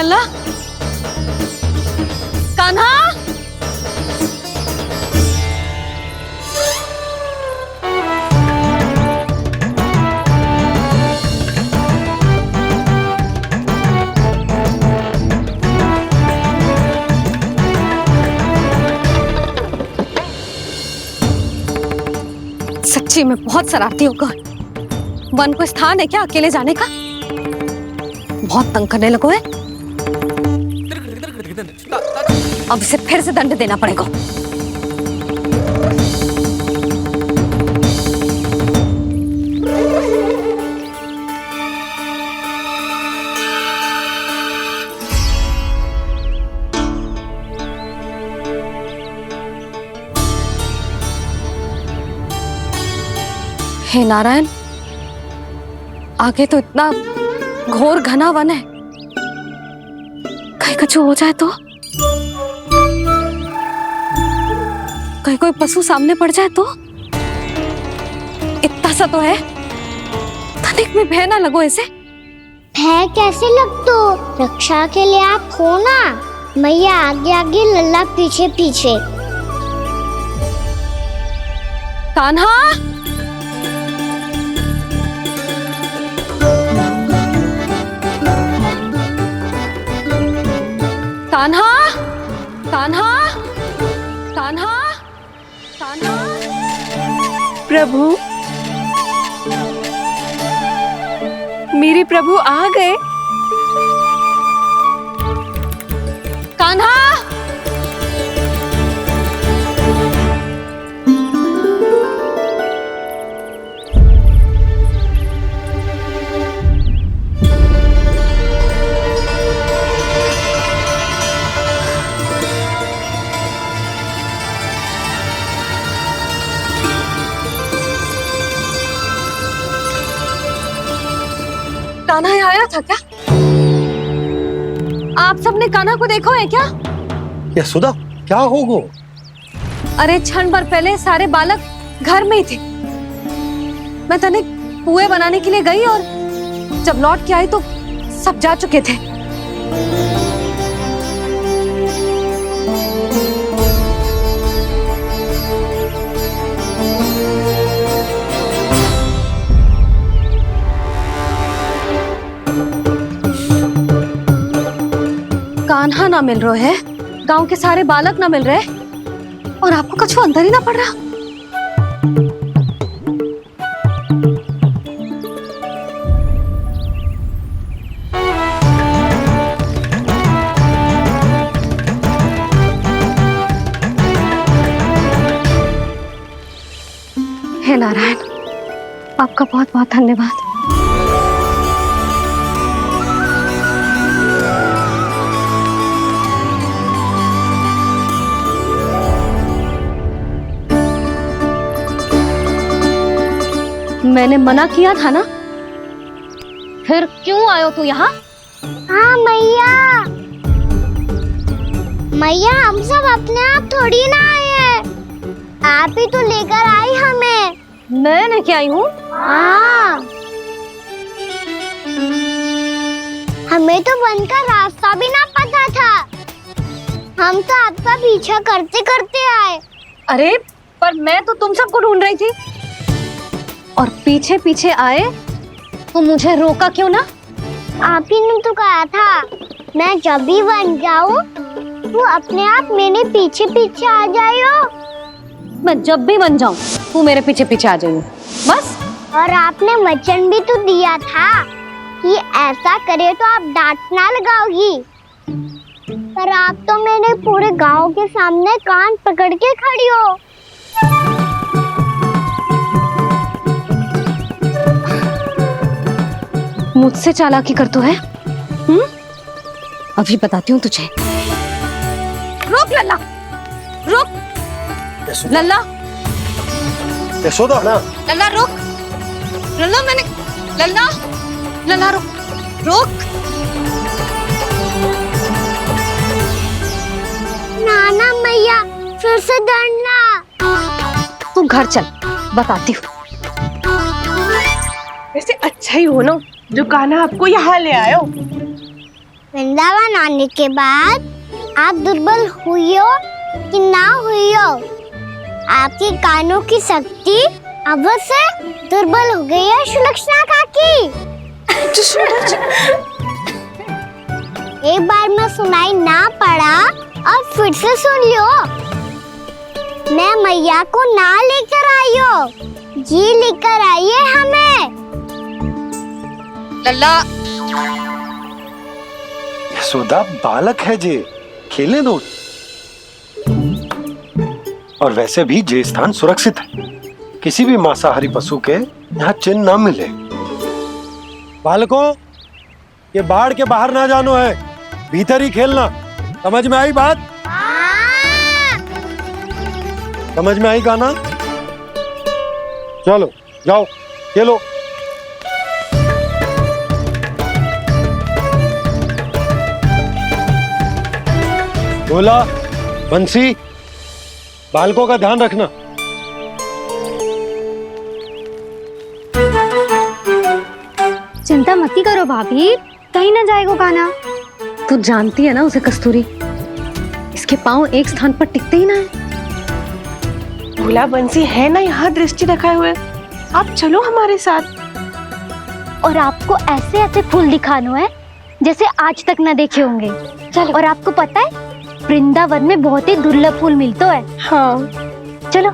लल्ला, कान्हा, सच्ची में बहुत शरारती होकर। वन को स्थान है क्या अकेले जाने का? बहुत तंग करने लगो है। अब इसे फिर से दंड देना पड़ेगा। हे नारायण, आगे तो इतना घोर घना वन है, कहीं कुछ हो जाए तो? कहीं कोई पशु सामने पड़ जाए तो? इतना सा तो है, तनिक में भय ना लगो इसे। भय कैसे लगतो? रक्षा के लिए आप हो ना। मैया आगे आगे, लल्ला पीछे पीछे। कान्हा, कान्हा, कान्हा, कान्हा, कान्हा। प्रभु, मेरे प्रभु आ गए। कान्हा, कान्हा यहाँ आया था क्या? आप सबने कान्हा को देखो है क्या? यशोदा, क्या होगो? अरे क्षण भर पहले सारे बालक घर में ही थे। मैं तनिक पुए बनाने के लिए गई और जब लौट के आई तो सब जा चुके थे। कान्हा ना मिल रहे है, गांव के सारे बालक ना मिल रहे, और आपको कुछ अंदर ही ना पड़ रहा। हे नारायण, आपका बहुत बहुत धन्यवाद। मैंने मना किया था ना, फिर क्यों आयो तू यहाँ? हाँ मैया, मैया हम सब अपने आप थोड़ी ना आए हैं, आप ही तो लेकर आई हमें। मैं लेके आई हूँ? हाँ, हमें तो वन का रास्ता भी ना पता था, हम तो आपका पीछा करते करते आए। अरे पर मैं तो तुम सबको ढूंढ रही थी, और पीछे पीछे आए तो मुझे रोका क्यों ना? आप ही ने तो कहा था मैं जब भी बन जाऊं तू अपने आप मेरे पीछे पीछे आ जाइयो। मैं जब भी बन जाऊं तू मेरे पीछे पीछे आ जाइयो, बस। और आपने वचन भी तो दिया था कि ऐसा करे तो आप डांट ना लगाओगी, पर आप तो मेरे पूरे गांव के सामने कान पकड़ के खड़ी हो। मुझसे चालाकी कर तो है? अभी बताती हूँ तुझे। रुक लल्ला, रुक लल्ला, यशोदा ना। लल्ला रुक, लल्ला मैंने, लल्ला, लल्ला रुक, रुक। नाना मैया फिर से डरना। तू घर चल, बताती हूँ। वैसे अच्छा ही हो ना जो कान्हा आपको यहाँ ले आयो। वृंदावन आने के बाद आप दुर्बल हुई हो कि ना हुई हो, आपके कानों की शक्ति अब से दुर्बल हो गई है सुलक्षणा काकी। एक बार में सुनाई ना पड़ा और फिर से सुन लो। मैं मैया को ना लेकर आई हो, जी लेकर आई है हमें। लल्ला यशोदा बालक है जे, खेलने दो। और वैसे भी जे स्थान सुरक्षित है, किसी भी मांसाहारी पशु के यहाँ चिन्ह ना मिले। बालकों, ये बाढ़ के बाहर ना जानो है, भीतर ही खेलना। समझ में आई बात? समझ में आई गाना? चलो जाओ खेलो। बोला बंसी, बालकों का ध्यान रखना। चिंता मत करो भाभी, कहीं ना जाएगा गाना। तू जानती है ना उसे कस्तूरी, इसके पांव एक स्थान पर टिकते ही ना है। भोला बंसी है ना यहाँ दृष्टि रखाए हुए, आप चलो हमारे साथ। और आपको ऐसे ऐसे फूल दिखानो है जैसे आज तक न देखे होंगे। चलो। और आपको पता है वृंदावन में बहुत ही दुर्लभ फूल मिलते हैं। हाँ चलो।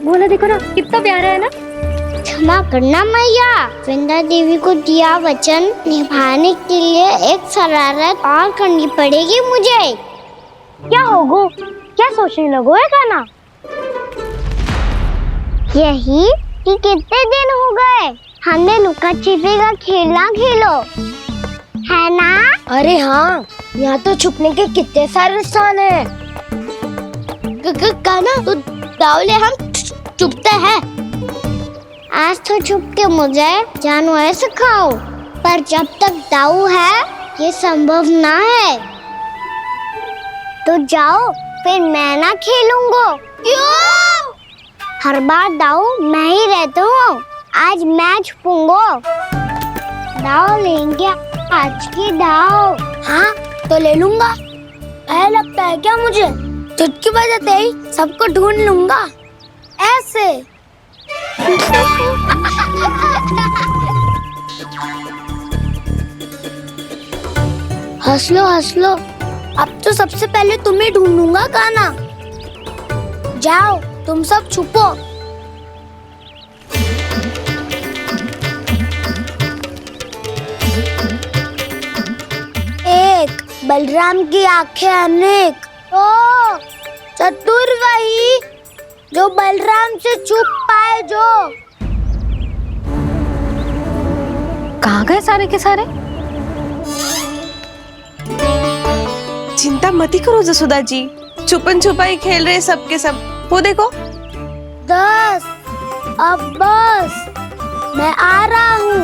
बोला देखो ना कितना प्यारा है ना। क्षमा करना मैया, वृंदा देवी को दिया वचन निभाने के लिए एक शरारत और करनी पड़ेगी मुझे। क्या होगो? क्या सोचने लगो है गाना? यही कि कितने दिन हो गए हमने लुका छिपी का खेलना खेलो, है ना? अरे हाँ, यहाँ तो छुपने के कितने सारे स्थान है। गाना तो दावले हम छुपते हैं। आज तो छुप के मुझे जानवर सिखाओ, पर जब तक दाऊ है ये संभव ना है। तो जाओ, फिर मैं ना खेलूंगा। क्यों? हर बार दाऊ मैं ही रहता हूँ, आज मैं छुपूंगा। दाऊ लेंगे आज की दाऊ। हाँ तो ले लूंगा। ऐसा लगता है क्या मुझे? चुटकी बजाते ही सबको ढूंढ लूंगा ऐसे। हंस लो, अब तो सबसे पहले तुम्हें ढूंढूंगा गाना। जाओ तुम सब छुपो। एक, बलराम की आंखें अनेक। ओ चतुर वही जो बलराम से छुप पाए। जो कहाँ गए सारे के सारे? चिंता मत करो जसोदा जी, छुपन छुपाई खेल रहे सब के सब। वो देखो 10, अब बस, मैं आ रहा हूँ।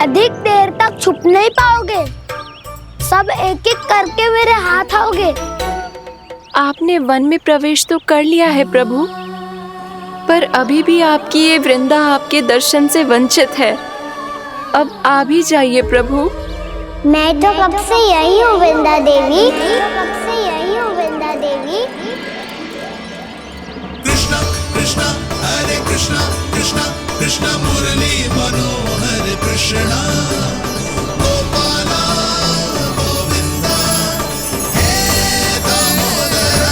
अधिक देर तक छुप नहीं पाओगे, सब एक एक करके मेरे हाथ आओगे। आपने वन में प्रवेश तो कर लिया है प्रभु, पर अभी भी आपकी ये वृंदा आपके दर्शन से वंचित है। अब आ भी जाइए प्रभु। मैं तो कब से यही हूँ वृंदा देवी, कब से यही हूँ वृंदा देवी। कृष्णा कृष्णा हरे कृष्णा कृष्णा कृष्णा मुरली मनोहर कृष्णा गोपाला गोविंदा हे दामोदरा।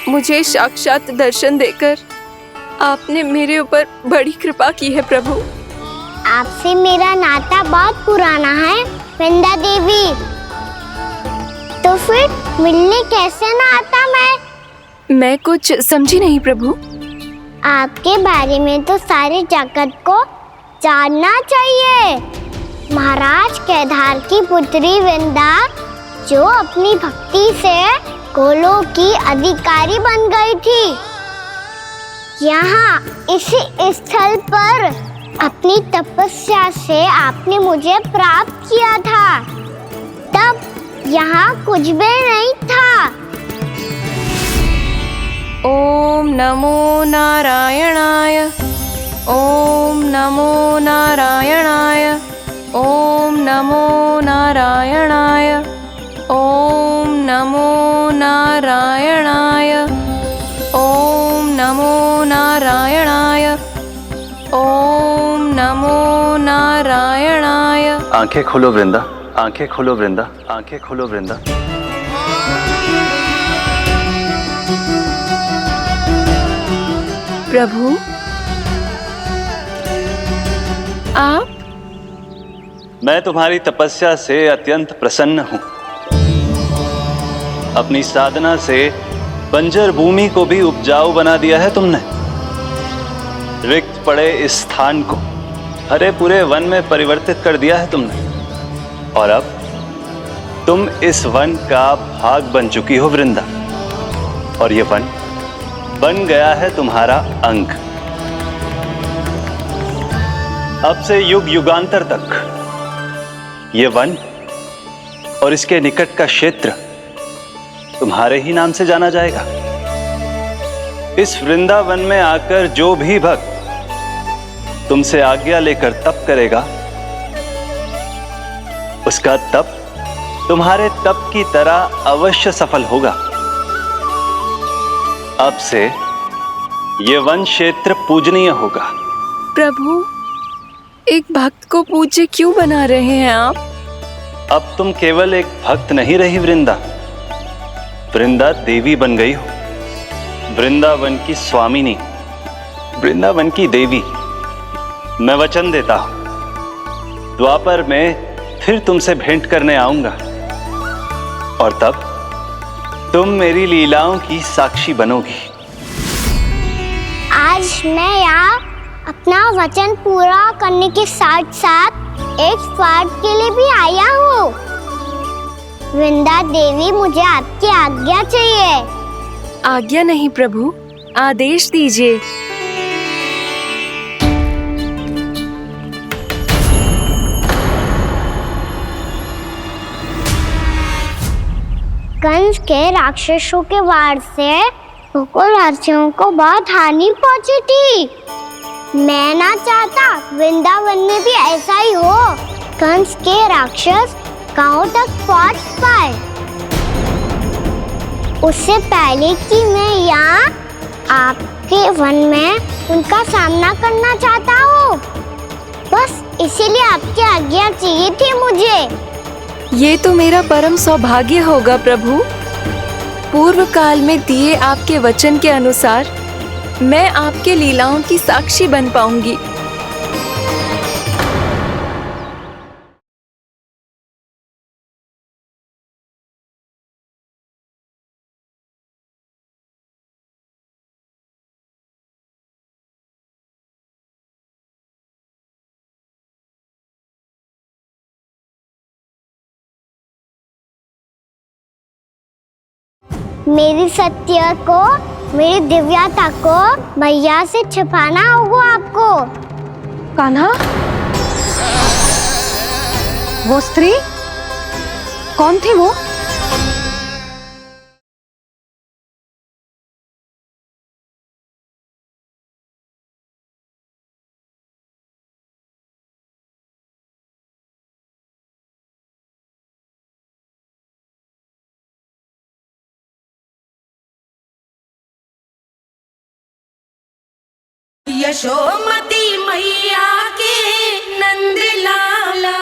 मुझे साक्षात दर्शन देकर आपने मेरे ऊपर बड़ी कृपा की है प्रभु। आपसे मेरा नाता बहुत पुराना है वृंदा देवी, तो फिर मिलने कैसे ना आता मैं। मैं कुछ समझी नहीं प्रभु। आपके बारे में तो सारे जगत को जानना चाहिए। महाराज केदार की पुत्री वृंदा, जो अपनी भक्ति से गोलोक की अधिकारी बन गई थी, यहाँ इसी स्थल पर अपनी तपस्या से आपने मुझे प्राप्त किया था। तब यहाँ कुछ भी नहीं था। ओम नमो नारायणाय, ओम नमो नारायणाय, ओम नमो नारायणाय, ओम नमो नारायणाय, ओम नमो नारायणाय, ओम नमो नारायणाय। आंखें खोलो वृंदा, आंखें खोलो वृंदा, आंखें खोलो वृंदा। प्रभु, आप? मैं तुम्हारी तपस्या से अत्यंत प्रसन्न हूं। अपनी साधना से बंजर भूमि को भी उपजाऊ बना दिया है तुमने। रिक्त पड़े इस स्थान को हरे पूरे वन में परिवर्तित कर दिया है तुमने। और अब तुम इस वन का भाग बन चुकी हो वृंदा। और ये वन बन गया है तुम्हारा अंग। अब से युग युगांतर तक ये वन और इसके निकट का क्षेत्र तुम्हारे ही नाम से जाना जाएगा। इस वृंदावन में आकर जो भी भक्त तुमसे आज्ञा लेकर तप करेगा, उसका तप तुम्हारे तप की तरह अवश्य सफल होगा। अब से ये वन क्षेत्र पूजनीय होगा। प्रभु, एक भक्त को पूज्य क्यों बना रहे हैं आप? अब तुम केवल एक भक्त नहीं रही वृंदा, वृंदा देवी बन गई हो। वृंदावन की स्वामिनी, वृंदावन की देवी। मैं वचन देता हूं, द्वापर में फिर तुमसे भेंट करने आऊंगा और तब तुम मेरी लीलाओं की साक्षी बनोगी। आज मैं यहाँ अपना वचन पूरा करने के साथ साथ एक स्वार्थ के लिए भी आया हूँ। वृंदा देवी, मुझे आपकी आज्ञा चाहिए। आज्ञा नहीं प्रभु, आदेश दीजिए। कंस के राक्षसों के वार से गोकुलवासियों को बहुत हानि पहुंची थी। मैं ना चाहता वृंदावन में भी ऐसा ही हो। कंस के राक्षस गांव तक पहुंच पाए, उससे पहले कि मैं यहाँ आपके वन में उनका सामना करना चाहता हूँ। बस इसीलिए आपकी आज्ञा चाहिए थी मुझे। ये तो मेरा परम सौभाग्य होगा प्रभु। पूर्व काल में दिए आपके वचन के अनुसार मैं आपके लीलाओं की साक्षी बन पाऊंगी। मेरी सत्य को, मेरी दिव्यता को मैया से छिपाना होगा आपको। कान्हा, वो स्त्री कौन थी वो? यशोमती मैया के नंद लाला।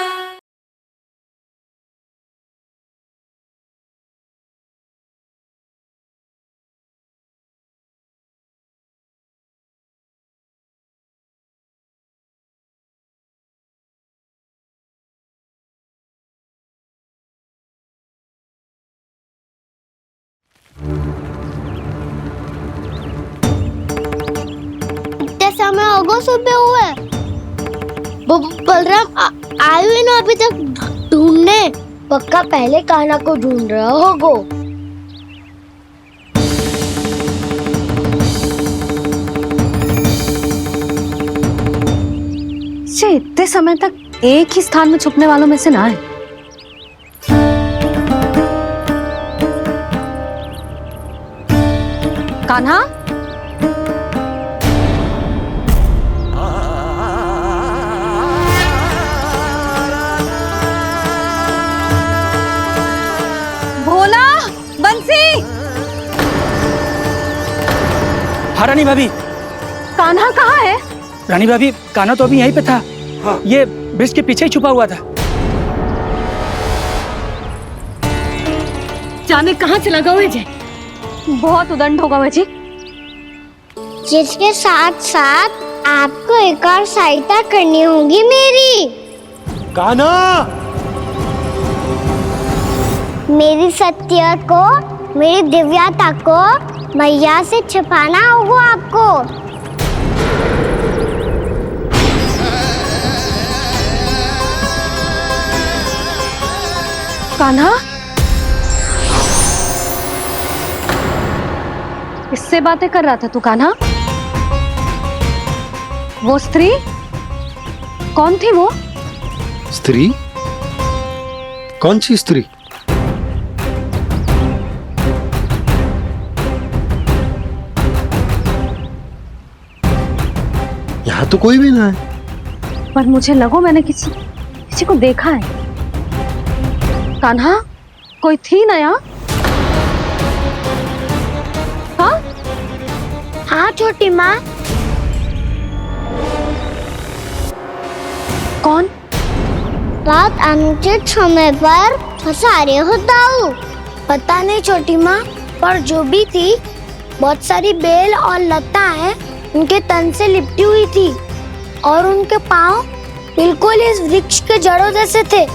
बलराम और होगो सुबह हुए। बलराम आए हुए ना अभी तक ढूंढने। पक्का पहले कान्हा को ढूंढ रहा होगो। इतने समय तक एक ही स्थान में छुपने वालों में से ना है। कान्हा, भोला, बंसी। हाँ रानी भाभी। कान्हा कहाँ है? रानी भाभी, कान्हा तो अभी यहीं पे था। हाँ। ये ब्रिज के पीछे ही छुपा हुआ था। जाने कहाँ चला गया जी? बहुत उदंड होगा जी। जिसके साथ साथ आपको एक और सहायता करनी होगी मेरी। कान्हा, मेरी सत्य को, मेरी दिव्यता को मैया से छिपाना होगा आपको। कान्हा, किससे बातें कर रहा था तू कान्हा? वो स्त्री कौन थी? वो स्त्री? कौन सी स्त्री? यहाँ तो कोई भी ना है। पर मुझे लगो मैंने किसी को देखा है। कान्हा, कोई थी ना यहाँ? हाँ? हाँ छोटी माँ। कौन? रात अनुचित समय पर फंसारे होता हूँ। पता नहीं छोटी माँ, पर जो भी थी बहुत सारी बेल और लता है उनके तन से लिपटी हुई थी और उनके पाँव बिल्कुल इस वृक्ष के जड़ों जैसे थे।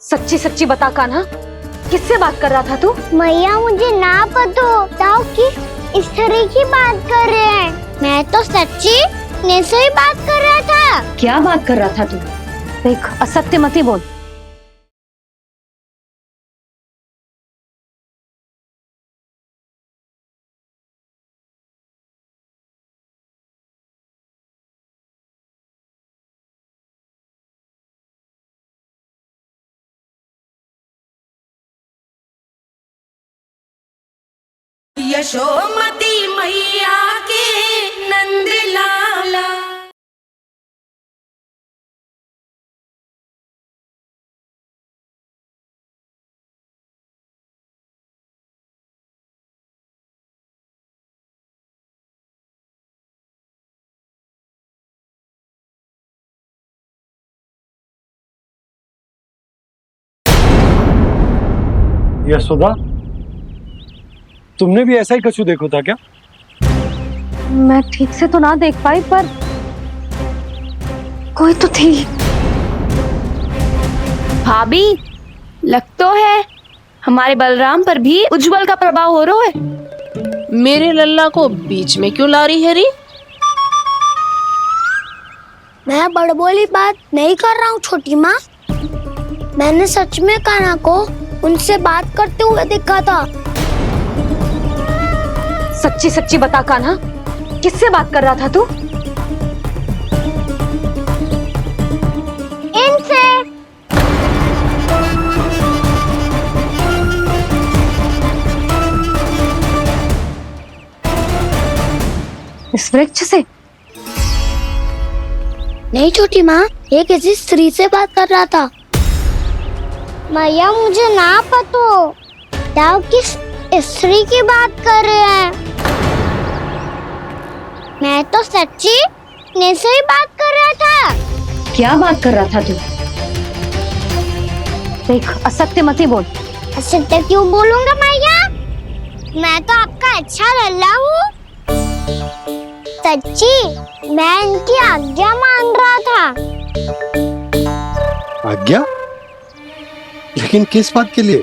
सच्ची सच्ची बता कान्हा, किससे बात कर रहा था तू? मैया मुझे ना पता बताओ कि इस तरह की बात कर रहे हैं। मैं तो सच्ची ने से ही बात कर रहा था। क्या बात कर रहा था तू? देख, असत्य मत ही बोल। यशोमती मैया के नंद लाला। यशोदा, तुमने भी ऐसा ही कछु देखो था क्या? मैं ठीक से तो ना देख पाई, पर कोई तो थी। भाभी, लग तो है हमारे बलराम पर भी उज्जवल का प्रभाव हो रहा है। मेरे लल्ला को बीच में क्यों ला रही है री? मैं बड़बोली बात नहीं कर रहा हूँ छोटी माँ। मैंने सच में कान्हा को उनसे बात करते हुए देखा था। सच्ची सच्ची बता कान्हा, किससे बात कर रहा था तू? इनसे। इस वृक्ष से? नहीं छोटी माँ, ये किसी स्त्री से बात कर रहा था। मैया मुझे ना पता क्या किस स्त्री की बात कर रहे हैं। मैं तो सच्ची ने से ही बात कर रहा था। क्या बात कर रहा था तू? देख, असत्य मत ही बोल। असत्य क्यों बोलूंगा मैया? मैं तो आपका अच्छा लल्ला हूँ। सच्ची, मैं इनकी आज्ञा मान रहा था। आज्ञा? लेकिन किस बात के लिए?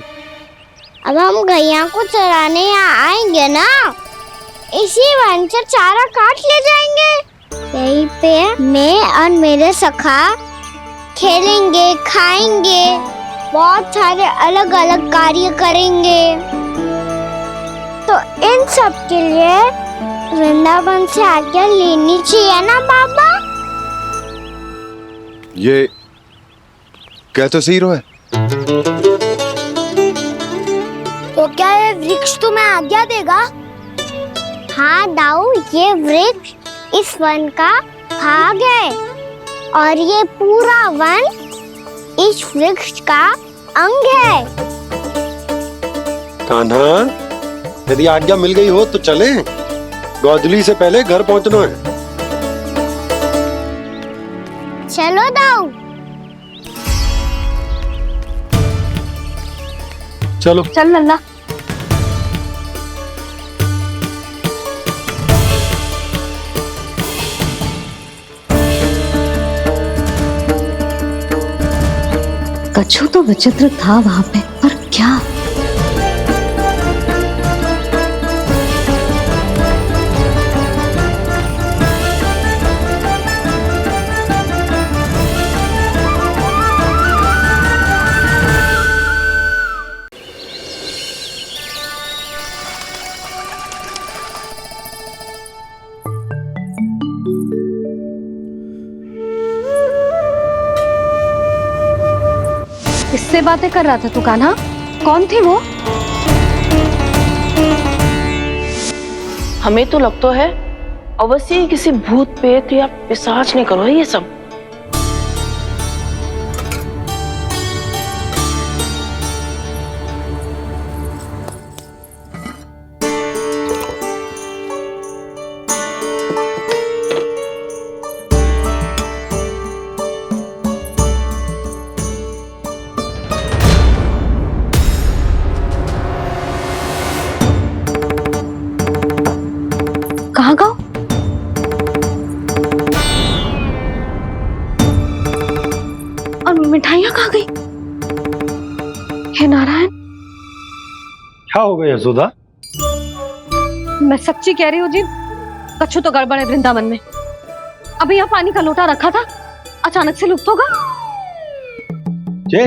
अब हम गैया को चराने यहाँ आएंगे ना, इसी वन से चारा काट ले जाएंगे। यहीं पे मैं और मेरे सखा खेलेंगे, खाएंगे, बहुत सारे अलग अलग कार्य करेंगे। तो इन सब के लिए वृंदावन से आज्ञा लेनी चाहिए ना बाबा? ये कह तो सही रहा है। तो क्या ये वृक्ष तुम्हें आज्ञा देगा? हाँ दाऊ, ये वृक्ष इस वन का भाग है और ये पूरा वन इस वृक्ष का अंग है। कान्हा, यदि आज्ञा मिल गई हो तो चलें। गोधूली से पहले घर पहुंचना है। चलो दाऊ। चलो। चल लल्ला। कछु तो विचित्र था वहां पे, पर क्या? किससे बातें कर रहा था तू कान्हा? कौन थी वो? हमें तो लगता है अवश्य ही किसी भूत प्रेत या पिशाच ने करो है ये सब। कहाँ गाँव? और मिठाइयाँ कहाँ गई? हे नारायण! क्या हो गया यशोदा? मैं सच्ची कह रही हूँ जी, कछु तो गड़बड़ है वृंदावन में। अभी यहाँ पानी का लोटा रखा था, अचानक से लुप्त होगा। जे?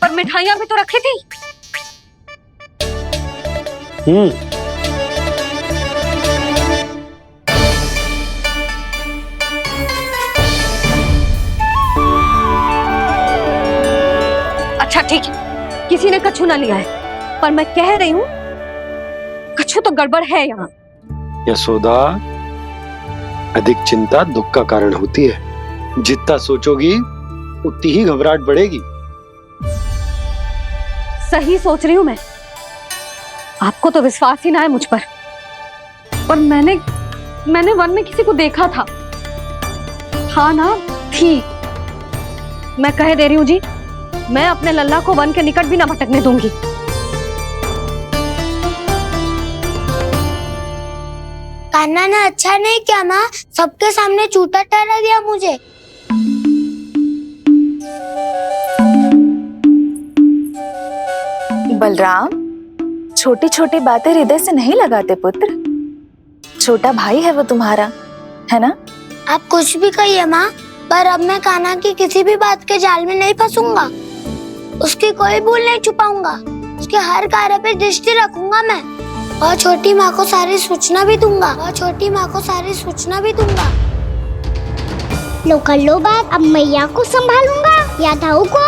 पर मिठाइयाँ भी तो रखी थी। अच्छा ठीक है, किसी ने कछु ना लिया है, पर मैं कह रही हूँ कछु तो गड़बड़ है यहाँ। यशोदा, अधिक चिंता दुख का कारण होती है। जितना सोचोगी उतनी ही घबराहट बढ़ेगी। सही सोच रही हूँ मैं। आपको तो विश्वास ही ना है मुझ पर मैंने वन में किसी को देखा था। हाँ ना, थी। मैं कह दे रही हूँ जी, मैं अपने लल्ला को वन के निकट भी ना भटकने दूंगी। कान्हा ने अच्छा नहीं किया माँ, सबके सामने झूठा ठहरा दिया मुझे। बलराम, छोटी छोटी बातें हृदय से नहीं लगाते पुत्र। छोटा भाई है वो तुम्हारा, है ना? आप कुछ भी कहिए माँ, पर अब मैं कान्हा की किसी भी बात के जाल में नहीं फंसूंगा। उसकी कोई भूल नहीं छुपाऊंगा। उसके हर कार्य पे दृष्टि रखूंगा मैं, और छोटी माँ को सारी सूचना भी दूंगा। लो कर लो बात, अब मैया को संभालूंगा या दाऊ को।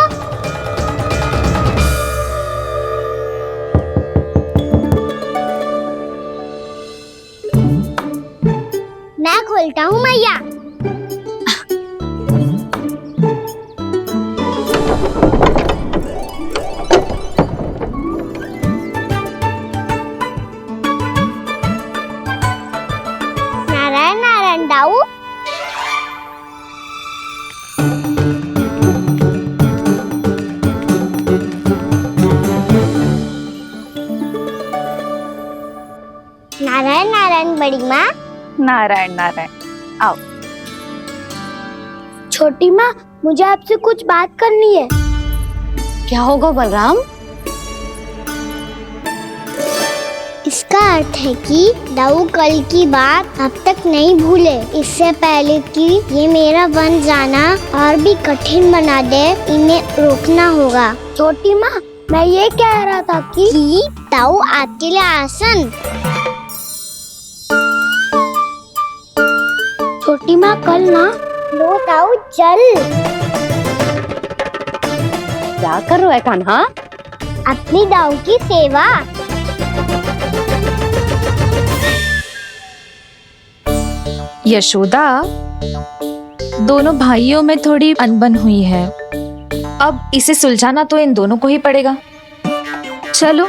मैं खोलता हूँ मैया। नारायण नारायण दाऊ, नारायण नारायण बड़ी माँ। नारायण नारायण। आओ। छोटी माँ, मुझे आपसे कुछ बात करनी है। क्या होगा बलराम? इसका अर्थ है कि दाऊ कल की बात अब तक नहीं भूले। इससे पहले कि ये मेरा वन जाना और भी कठिन बना दे, इन्हें रोकना होगा। छोटी माँ, मैं ये कह रहा था कि दाऊ आपके लिए आसन। छोटी माँ, कल ना लो दाऊ चल। क्या कर रहा है कान्हा? अपनी दाऊ की सेवा। यशोदा, दोनों भाइयों में थोड़ी अनबन हुई है। अब इसे सुलझाना तो इन दोनों को ही पड़ेगा। चलो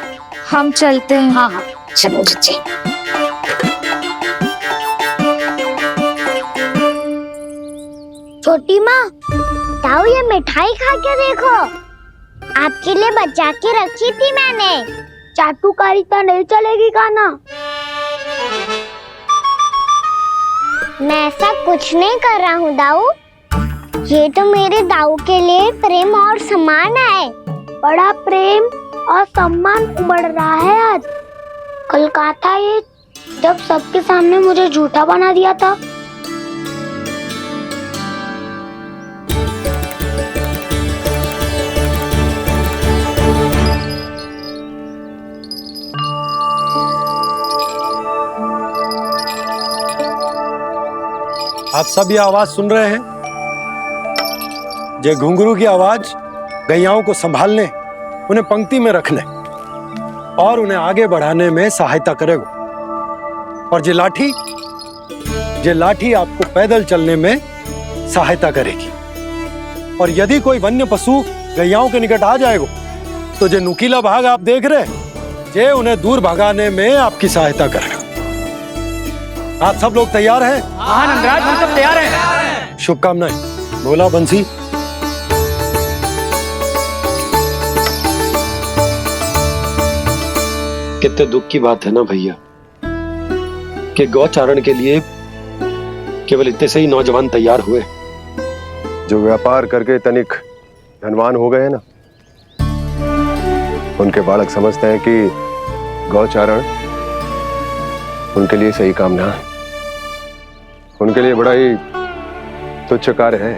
हम चलते हैं। हाँ हाँ चलो चचे। छोटी माँ, दाऊ ये मिठाई खा के देखो। आपके लिए बचा के रखी थी मैंने। चाटुकारिता नहीं चलेगी कान्हा। मैं ऐसा कुछ नहीं कर रहा हूँ दाऊ। ये तो मेरे दाऊ के लिए प्रेम और सम्मान है। बड़ा प्रेम और सम्मान उमड़ रहा है आज। कल कहा था ये, जब सबके सामने मुझे झूठा बना दिया था। आप सब ये आवाज सुन रहे हैं? ये घुंघरू की आवाज गैयाओं को संभालने, उन्हें पंक्ति में रखने और उन्हें आगे बढ़ाने में सहायता करेगा। और ये लाठी आपको पैदल चलने में सहायता करेगी। और यदि कोई वन्य पशु गैयाओं के निकट आ जाएगा तो जो नुकीला भाग आप देख रहे हैं, ये उन्हें दूर भगाने में आपकी सहायता करेगा। आप सब लोग तैयार हैं? हाँ नंदराज, हम सब तैयार हैं। शुभकामनाएं। बोला बंसी। कितने दुख की बात है ना भैया कि गौचारण के लिए केवल इतने से ही नौजवान तैयार हुए जो व्यापार करके तनिक धनवान हो गए ना, उनके बालक समझते हैं कि गौचारण उनके लिए सही काम ना है। उनके लिए बड़ा ही तुच्छ कार्य है।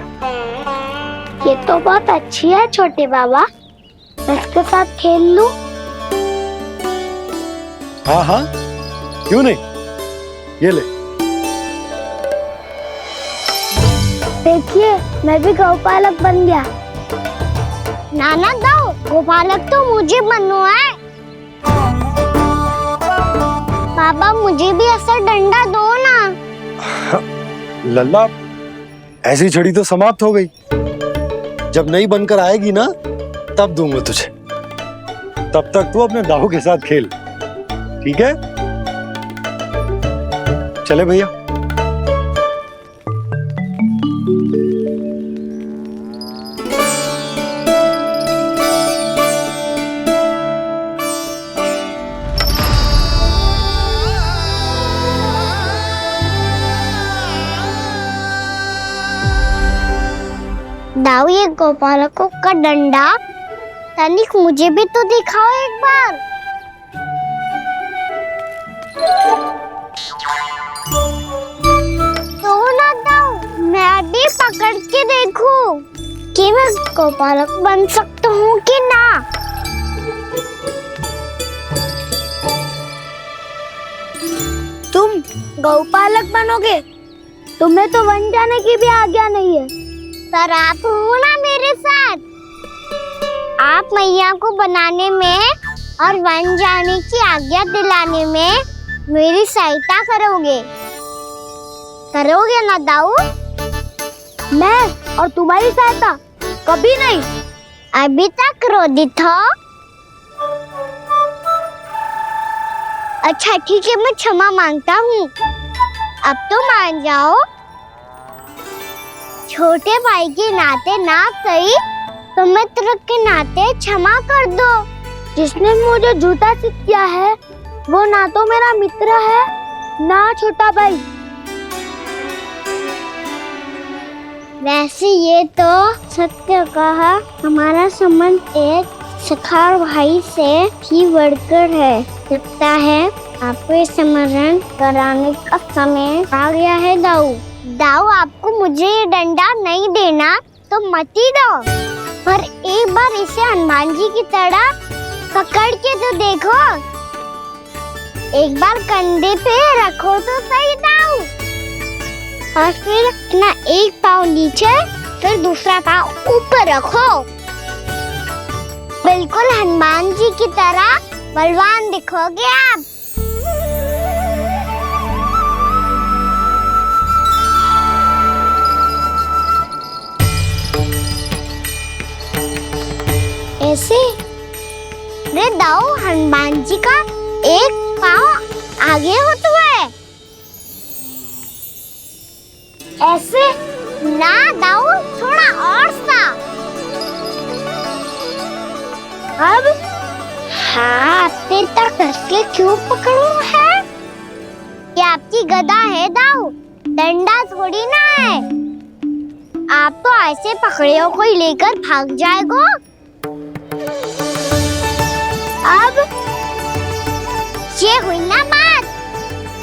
ये तो बहुत अच्छी है छोटे बाबा, मैं इसके साथ खेल लूं? हाँ हाँ, क्यों नहीं। ये ले। देखिए, मैं भी गौपालक बन गया। नाना दाऊ, गौपालक तो मुझे बनना है। बाबा मुझे भी ऐसा डंडा दो ना। लल्ला, ऐसी छड़ी तो समाप्त हो गई। जब नई बनकर आएगी ना, तब दूंगा तुझे। तब तक तू अपने दाऊ के साथ खेल, ठीक है? चले भैया। दाऊ, ये गोपालकों का डंडा तनिक मुझे भी तो दिखाओ एक बार। तो ना दाऊ, मैं भी पकड़ के देखूं कि मैं गोपालक बन सकता हूँ कि ना। तुम गौपालक बनोगे? तुम्हें तो वन जाने की भी आज्ञा नहीं है। पर आप हो ना मेरे साथ। आप मैया को बनाने में और वन जाने की आज्ञा दिलाने में मेरी सहायता करोगे ना दाऊ? मैं और तुम्हारी सहायता कभी नहीं। अभी तक क्रोधित हो? अच्छा ठीक है, मैं क्षमा मांगता हूँ। अब तो मान जाओ। छोटे भाई के नाते ना सही तो मित्र के नाते क्षमा कर दो। जिसने मुझे झूठा सिद्ध किया है वो ना तो मेरा मित्र है ना छोटा भाई। वैसे ये तो सत्य कहा, हमारा संबंध एक सखा भाई से भी बढ़कर है। लगता है आपको स्मरण कराने का समय आ गया है दाऊ। दाऊ, आपको मुझे ये डंडा नहीं देना तो मत ही दो, पर एक बार इसे हनुमान जी की तरह पकड़ के तो देखो। एक बार कंधे पे रखो तो सही दाऊ, और फिर अपना एक पाँव नीचे फिर दूसरा पाँव ऊपर रखो। बिल्कुल हनुमान जी की तरह बलवान दिखोगे आप। ऐसे रे दाऊ, हनुमान जी का एक पाँव आगे होता है। ऐसे ना दाऊ, थोड़ा और सा। अब हाथ तक कसके क्यों पकड़ू है? ये आपकी गदा है दाऊ, डंडा थोड़ी ना है। आप तो ऐसे पकड़े हो कोई लेकर भाग जाएगा। अब ये हुई ना बात,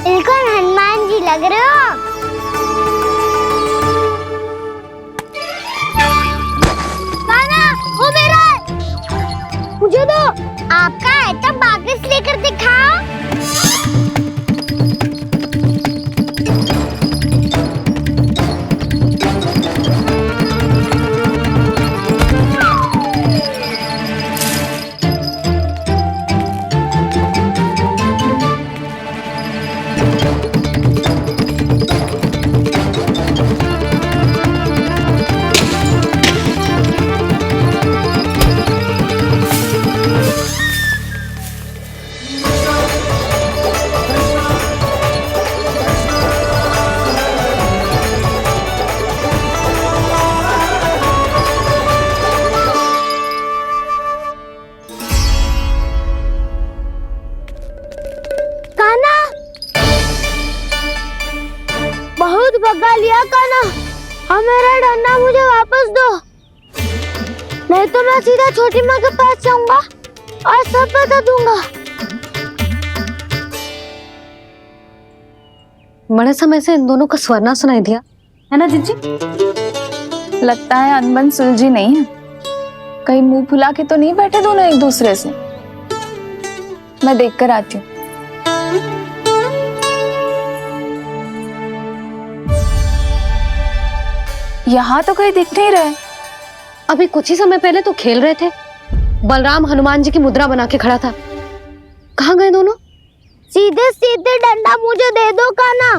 बिल्कुल हनुमान जी लग रहे हो। कान्हा, वो मेरा है, मुझे दो। आपका है तो वापस लेकर दिखाओ। बहुत भगा लिया कान्हा, अब मेरा डंडा मुझे वापस दो, नहीं तो मैं सीधा छोटी माँ के पास जाऊंगा और सब बता दूंगा। बड़े समय से इन दोनों का स्वर ना सुनाई दिया, है ना जीजी? लगता है अनबन सुलझी नहीं है। कहीं मुंह फुला के तो नहीं बैठे दोनों एक दूसरे से। मैं देखकर आती हूँ। यहाँ तो कहीं दिख नहीं रहे। अभी कुछ ही समय पहले तो खेल रहे थे। बलराम हनुमान जी की मुद्रा बना के खड़ा था। कहाँ गए दोनों? सीधे सीधे डंडा मुझे दे दो कान्हा,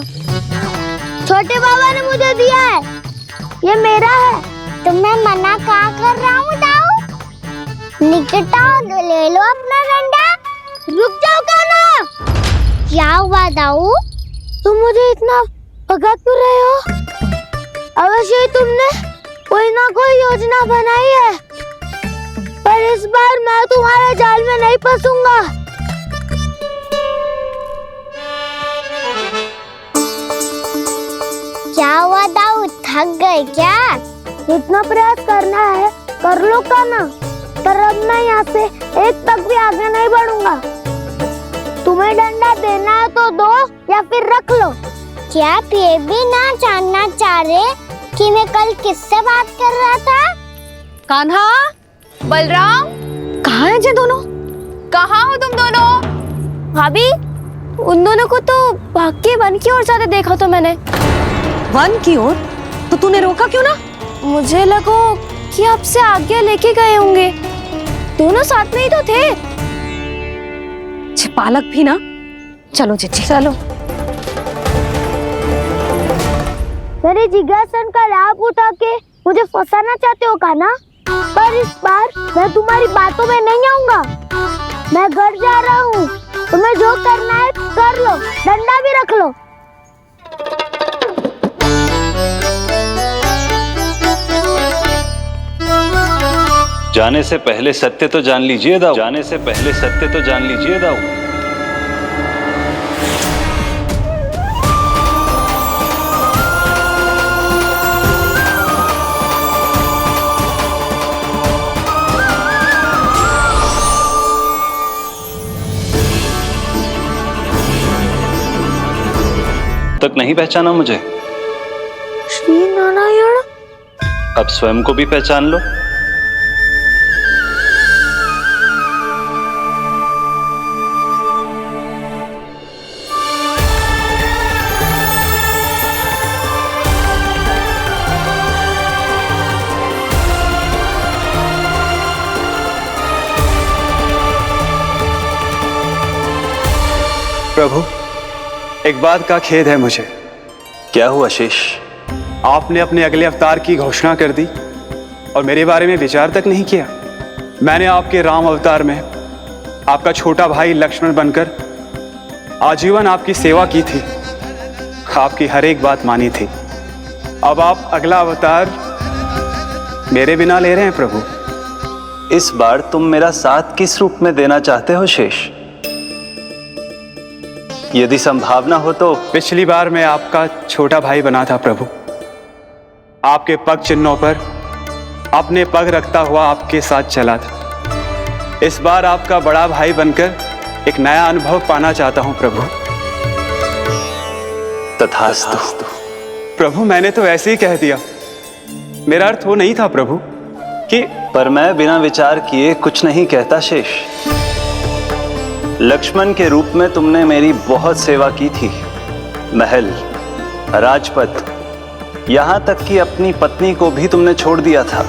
छोटे बाबा ने मुझे दिया है, ये मेरा है। तो मैं मना कहाँ कर रहा हूँ दाऊ? निकट आओ, ले लो अपना डंडा। रुक जाओ कान्हा। क्या हुआ दाऊ? तुम मुझे इतना भगा क्यों रहे हो? अवश्य ही तुमने कोई ना कोई योजना बनाई है, पर इस बार मैं तुम्हारे जाल में नहीं फंसूंगा। क्या हुआ दाऊ, थक गए क्या? इतना प्रयास करना है कर लो कान्हा, पर अब मैं यहाँ से एक तक भी आगे नहीं बढ़ूंगा। तुम्हें डंडा देना है तो दो या फिर रख लो। क्या आप ये भी ना जानना चाह रहे कि मैं कल किससे बात कर रहा था? कान्हा, बलराम, कहाँ हैं ये दोनों? कहाँ हो तुम दोनों? भाभी, उन दोनों को तो भाग के वन की ओर जाते देखा तो मैंने। वन की ओर? तो तूने रोका क्यों ना? मुझे लगा कि आपसे आगे लेके गए होंगे, दोनों साथ में ही तो थे। पालक भी ना। चलो जीजी चलो। मेरे जिज्ञासन का लाभ उठा के मुझे फंसाना चाहते हो कान्हा, पर इस बार मैं तुम्हारी बातों में नहीं आऊंगा। मैं घर जा रहा हूँ, तुम्हें जो करना है कर लो, डंडा भी रख लो। जाने से पहले सत्य तो जान लीजिए दाऊ। जाने से पहले सत्य तो जान लीजिए दाऊ। तक नहीं पहचाना मुझे? श्री नारायण। अब स्वयं को भी पहचान लो। प्रभु, एक बात का खेद है मुझे। क्या हुआ शेष? आपने अपने अगले अवतार की घोषणा कर दी और मेरे बारे में विचार तक नहीं किया। मैंने आपके राम अवतार में आपका छोटा भाई लक्ष्मण बनकर आजीवन आपकी सेवा की थी, आपकी हर एक बात मानी थी। अब आप अगला अवतार मेरे बिना ले रहे हैं प्रभु। इस बार तुम मेरा साथ किस रूप में देना चाहते हो शेष? यदि संभावना हो तो। पिछली बार मैं आपका छोटा भाई बना था प्रभु, आपके पग चिन्हों पर अपने पग रखता हुआ आपके साथ चला था। इस बार आपका बड़ा भाई बनकर एक नया अनुभव पाना चाहता हूं प्रभु। तथास्तु। प्रभु, मैंने तो ऐसे ही कह दिया, मेरा अर्थ वो नहीं था प्रभु कि। पर मैं बिना विचार किए कुछ नहीं कहता शेष। लक्ष्मण के रूप में तुमने मेरी बहुत सेवा की थी। महल, राजपथ, यहां तक कि अपनी पत्नी को भी तुमने छोड़ दिया था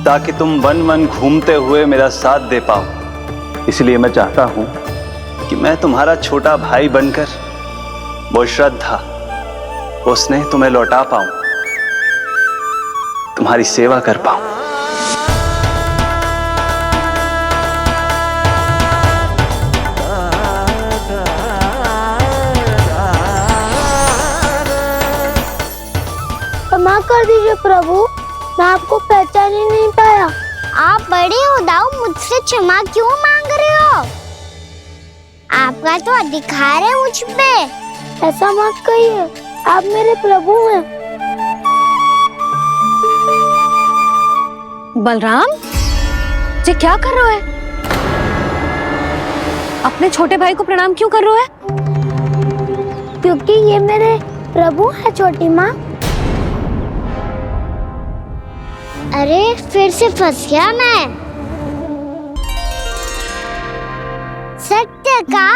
ताकि तुम वन वन घूमते हुए मेरा साथ दे पाओ। इसलिए मैं चाहता हूं कि मैं तुम्हारा छोटा भाई बनकर वो श्रद्धा, वो स्नेह तुम्हें लौटा पाऊं, तुम्हारी सेवा कर पाऊं। क्षमा कर दीजिए प्रभु, मैं आपको पहचान ही नहीं पाया। आप बड़े उदाऊ मुझसे क्षमा क्यों मांग रहे हो? आपका तो अधिकार है मुझ पे। ऐसा मत कहिए, आप मेरे प्रभु हैं। बलराम, ये क्या कर रहे हो? अपने छोटे भाई को प्रणाम क्यों कर रहे हो? क्योंकि ये मेरे प्रभु है छोटी माँ। अरे फिर से फंस गया मैं। सत्य का,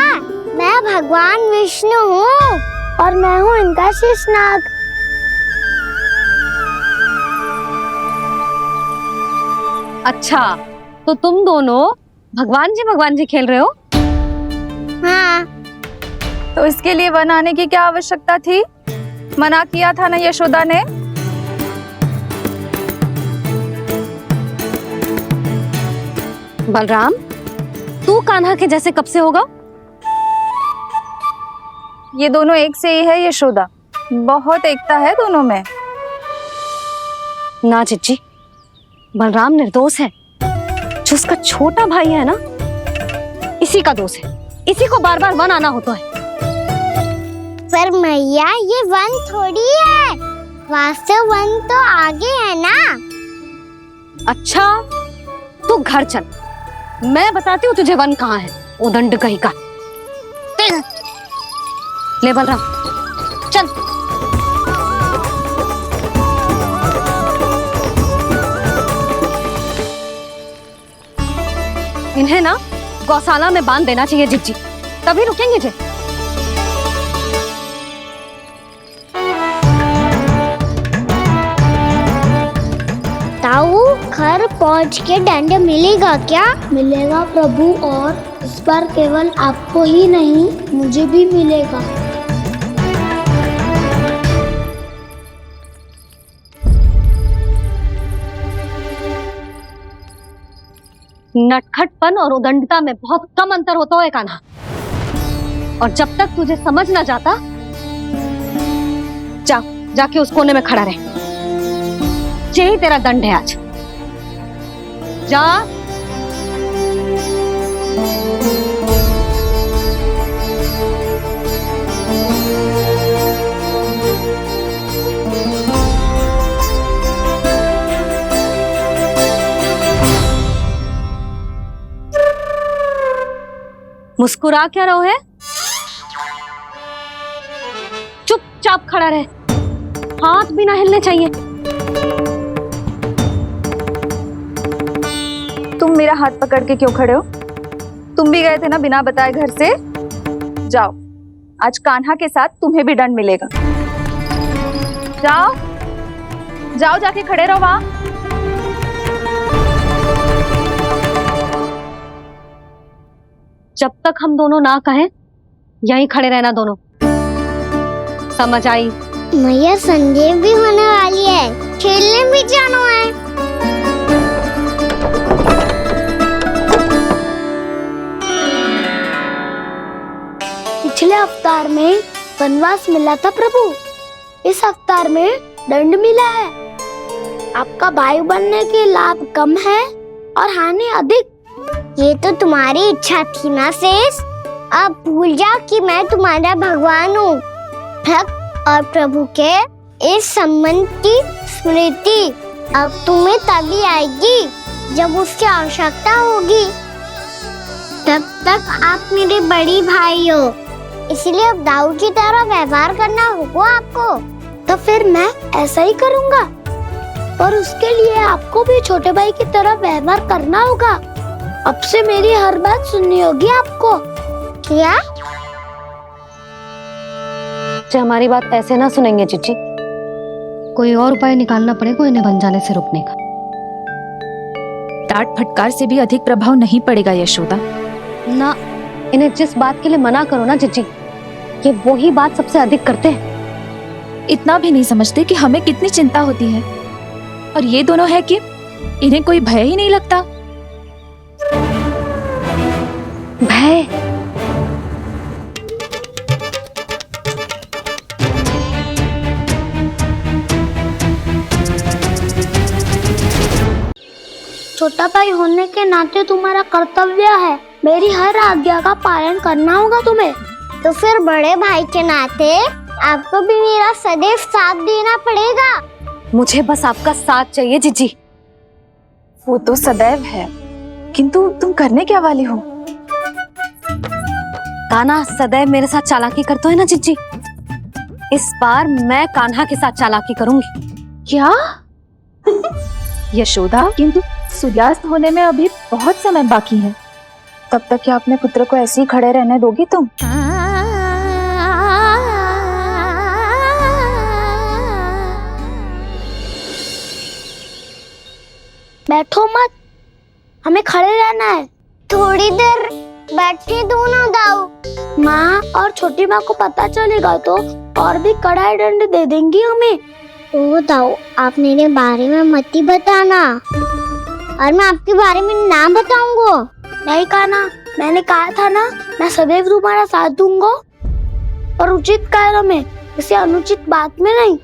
मैं भगवान विष्णु हूँ और मैं हूँ इनका शेषनाग। अच्छा, तो तुम दोनों भगवान जी खेल रहे हो? हाँ। तो इसके लिए वन आने की क्या आवश्यकता थी? मना किया था ना यशोदा ने। बलराम, तू कान्हा के जैसे कब से होगा? ये दोनों एक से ही है यशोदा, बहुत एकता है दोनों में। ना चिच्ची, बलराम निर्दोष है। जो उसका छोटा भाई है ना, इसी का दोष है। इसी को बार बार वन आना होता है। पर मैया, ये वन थोड़ी है, वास्तव वन तो आगे है ना। अच्छा, तू घर चल, मैं बताती हूँ तुझे वन कहाँ है। उदंड कहीं का। ले बलराम, चल। इन्हें ना गौशाला में बांध देना चाहिए जिज्जी, तभी रुकेंगे जे। ताऊ, घर पहुंच के दंड मिलेगा क्या? मिलेगा प्रभु, और इस बार केवल आपको ही नहीं, मुझे भी मिलेगा। नटखटपन और उदंडता में बहुत कम अंतर होता है कान्हा, और जब तक तुझे समझ ना जाता, जाके उस कोने में खड़ा रहे। यही तेरा दंड है आज। जा। मुस्कुरा क्या रहो है? चुपचाप खड़ा रहे, हाथ भी ना हिलने चाहिए। तुम मेरा हाथ पकड़ के क्यों खड़े हो? तुम भी गए थे ना बिना बताए घर से। जाओ, आज कान्हा के साथ तुम्हें भी दंड मिलेगा। जाओ जाओ, जाके खड़े रहो वहां। जब तक हम दोनों ना कहें यहीं खड़े रहना दोनों, समझ आई? मैया संजय भी होने वाली है, खेलने भी जाना है। पिछले अवतार में वनवास मिला था प्रभु, इस अवतार में दंड मिला है। आपका भाई बनने के लाभ कम है और हानि अधिक। ये तो तुम्हारी इच्छा थी ना शेष, अब भूल जाओ कि मैं तुम्हारा भगवान हूँ। भक्त और प्रभु के इस संबंध की स्मृति अब तुम्हें तभी आएगी जब उसकी आवश्यकता होगी। तब तक आप मेरे बड़ी भाई हो, इसलिए अब दाऊ की तरह व्यवहार करना होगा आपको। तो फिर मैं ऐसा ही करूँगा, और उसके लिए आपको भी छोटे भाई की तरह व्यवहार करना होगा। अब से मेरी हर बात सुननी होगी आपको। क्या? हमारी बात ऐसे ना सुनेंगे चिची, कोई और उपाय निकालना पड़ेगा इन्हें बन जाने से रुकने का। डांट फटकार से भी अधिक प्रभाव नहीं पड़ेगा यशोदा। ना, इन्हें जिस बात के लिए मना करो ना चिची, ये वही बात सबसे अधिक करते हैं। इतना भी नहीं समझते कि हमें कितनी चिंता होती है, और ये दोनों है कि इन्हें कोई भय ही नहीं लगता। भय? छोटा भाई होने के नाते तुम्हारा कर्तव्य है, मेरी हर आज्ञा का पालन करना होगा तुम्हें। तो फिर बड़े भाई के नाते आपको भी मेरा सदैव साथ देना पड़ेगा। मुझे बस आपका साथ चाहिए जीजी। वो तो सदैव है, किंतु तुम करने क्या वाली हो? कान्हा सदैव मेरे साथ चालाकी करता है ना जीजी, इस बार मैं कान्हा के साथ चालाकी करूंगी। क्या? यशोदा, किंतु सूर्यास्त होने में अभी बहुत समय बाकी है, तब तक क्या अपने पुत्र को ऐसे ही खड़े रहने दोगी तुम? बैठो मत, हमें खड़े रहना है। थोड़ी देर बैठे दो ना दाऊ। माँ और छोटी माँ को पता चलेगा तो और भी कड़ा दंड दे देंगी हमें। ओ दाऊ, आप मेरे बारे में मत ही बताना, और मैं आपके बारे में ना बताऊंगा। नहीं कान्हा, मैंने कहा था ना, मैं सदैव तुम्हारा साथ दूंगा, और उचित कार्य में, किसी अनुचित बात में नहीं।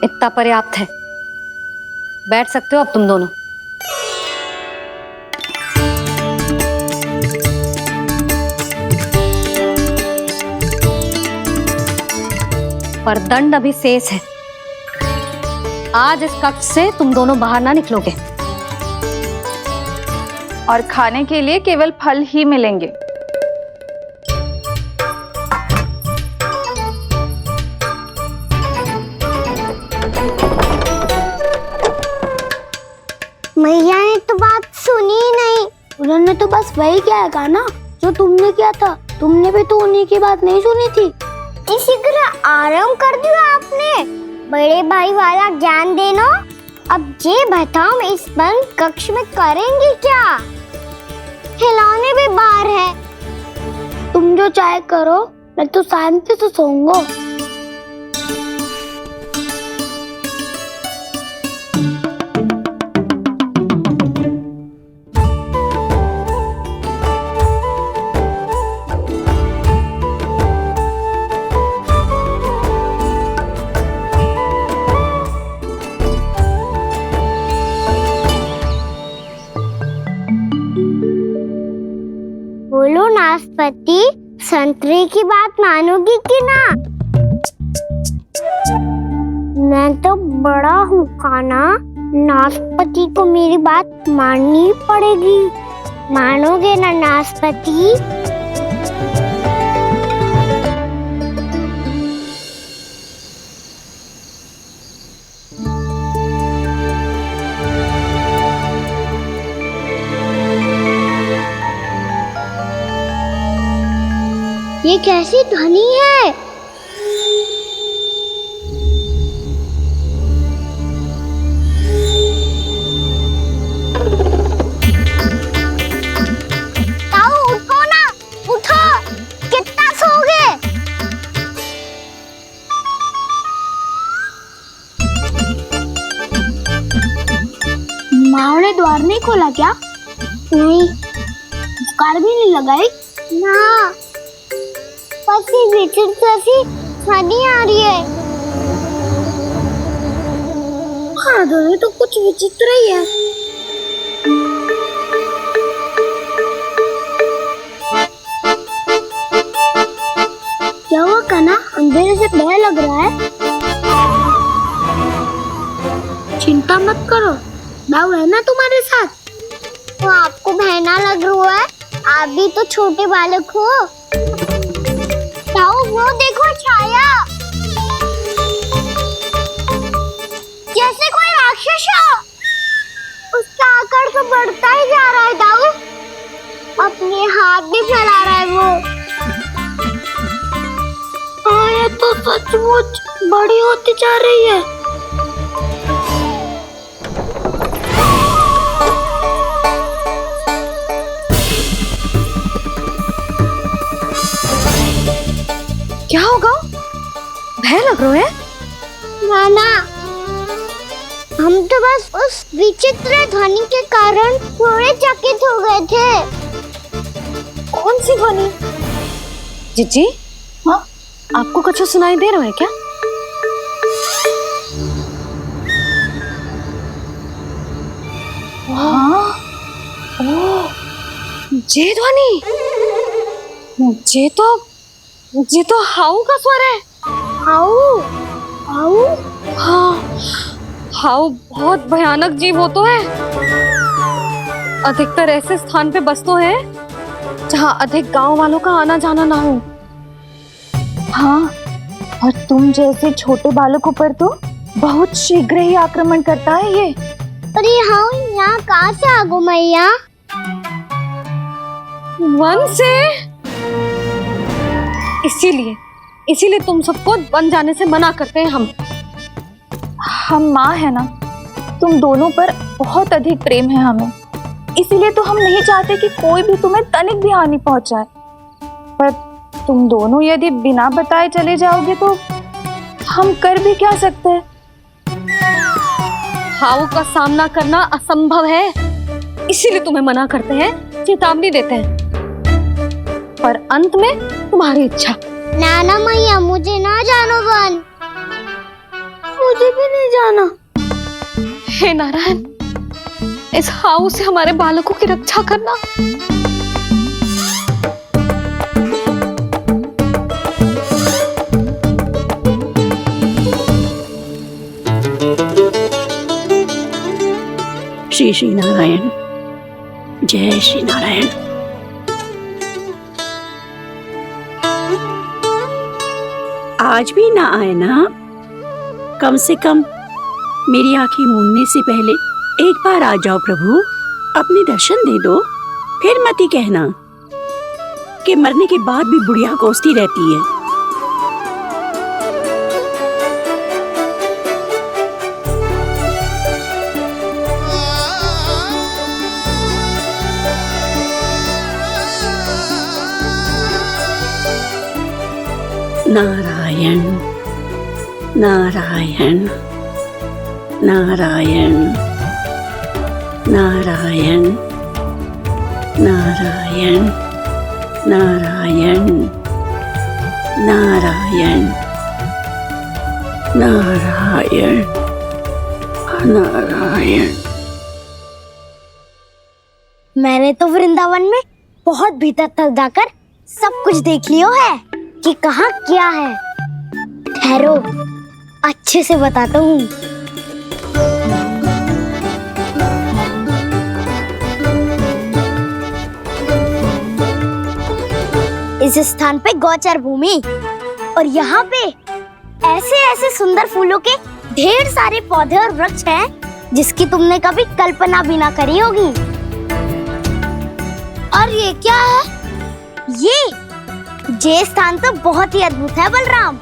इतना पर्याप्त है, बैठ सकते हो अब तुम दोनों। पर दंड अभी शेष है। आज इस कक्ष से तुम दोनों बाहर ना निकलोगे, और खाने के लिए केवल फल ही मिलेंगे। मैया ने तो बात सुनी ही नहीं। उन्होंने तो बस वही किया ना जो तुमने किया था। तुमने भी तो उन्हीं की बात नहीं सुनी थी। इसी तरह आराम कर दिया आपने। बड़े भाई वाला ज्ञान देना। अब ये बताओ, इस बंद कक्ष में करेंगे क्या? खिलौने भी बाहर है। तुम जो चाहे करो, मैं तो शांति से सोऊंगा। बोलो नाशपाती, संतरे की बात मानोगी कि ना? मैं तो बड़ा हूँ कान्हा, नाशपति को मेरी बात माननी पड़ेगी। मानोगे ना नाशपति? ये कैसी ध्वनि है? ताऊ उठो ना, उठो, कितना सोओगे? माँ ने द्वार नहीं खोला क्या? नहीं। कार भी नहीं लगाई? ना। पसी विचित्र सी ध्वनि आ रही है। हाँ, ध्वनि तो कुछ विचित्र ही है। क्या हुआ कान्हा? अंधेरे से भय लग रहा है। चिंता मत करो, दाऊ है ना तुम्हारे साथ। तो आपको भय ना लग रहा है? आप भी तो छोटे बालक हो। ताऊ वो देखो छाया, जैसे कोई राक्षस हो। उसका आकार तो बढ़ता ही जा रहा है दाऊ। अपने हाथ भी फैला रहा है वो। ये तो सचमुच बड़ी होती जा रही है। क्या होगा? भय लग रहा है? नाना, हम तो बस उस विचित्र ध्वनि के कारण थोड़े चकित हो गए थे। कौन सी ध्वनि? जीजी, हाँ, आपको कुछ सुनाई दे रहा है क्या? हाँ, ओह, ये ध्वनि, ये तो हाउ का स्वर है। हाउ? हाउ? हाँ, हाउ बहुत भयानक जीव हो तो है। अधिकतर ऐसे स्थान पे बसते हैं जहाँ अधिक गांव वालों का आना जाना ना हो। हाँ, और तुम जैसे छोटे बालकों पर तो बहुत शीघ्र ही आक्रमण करता है ये। अरे हाउ यहाँ कहाँ से आ गो मैया? वन से। इसीलिए तुम सबको वन जाने से मना करते हैं हम माँ है ना, तुम दोनों पर बहुत अधिक प्रेम है हमें, इसीलिए तो हम नहीं चाहते कि कोई भी तुम्हें तनिक भी हानि पहुंचाए। पर तुम दोनों यदि बिना बताए चले जाओगे तो हम कर भी क्या सकते हैं? हाउ का सामना करना असंभव है, इसीलिए तुम्हें मना करते हैं, चेतावनी देते हैं। पर अंत में तुम्हारी इच्छा। नाना मैया, मुझे ना जानो वन। मुझे भी नहीं जाना। हे नारायण, इस हाउ से हमारे बालकों की रक्षा करना। श्री श्री नारायण, जय श्री नारायण। आज भी ना आए ना? कम से कम मेरी आंखें मूंदने से पहले एक बार आ जाओ प्रभु, अपने दर्शन दे दो। फिर मत ही कहना कि मरने के बाद भी बुढ़िया कोसती रहती है। नारायण नारायण नारायण नारायण नारायण नारायण नारायण नारायण नारायण। मैंने तो वृंदावन में बहुत भीतर तक जाकर सब कुछ देख लियो है कि कहाँ क्या है। ठहरो, अच्छे से बताता हूँ। इस स्थान पे गौचर भूमि और यहाँ पे ऐसे ऐसे सुंदर फूलों के ढेर सारे पौधे और वृक्ष हैं जिसकी तुमने कभी कल्पना भी ना करी होगी। और ये क्या है? ये स्थान तो बहुत ही अद्भुत है बलराम,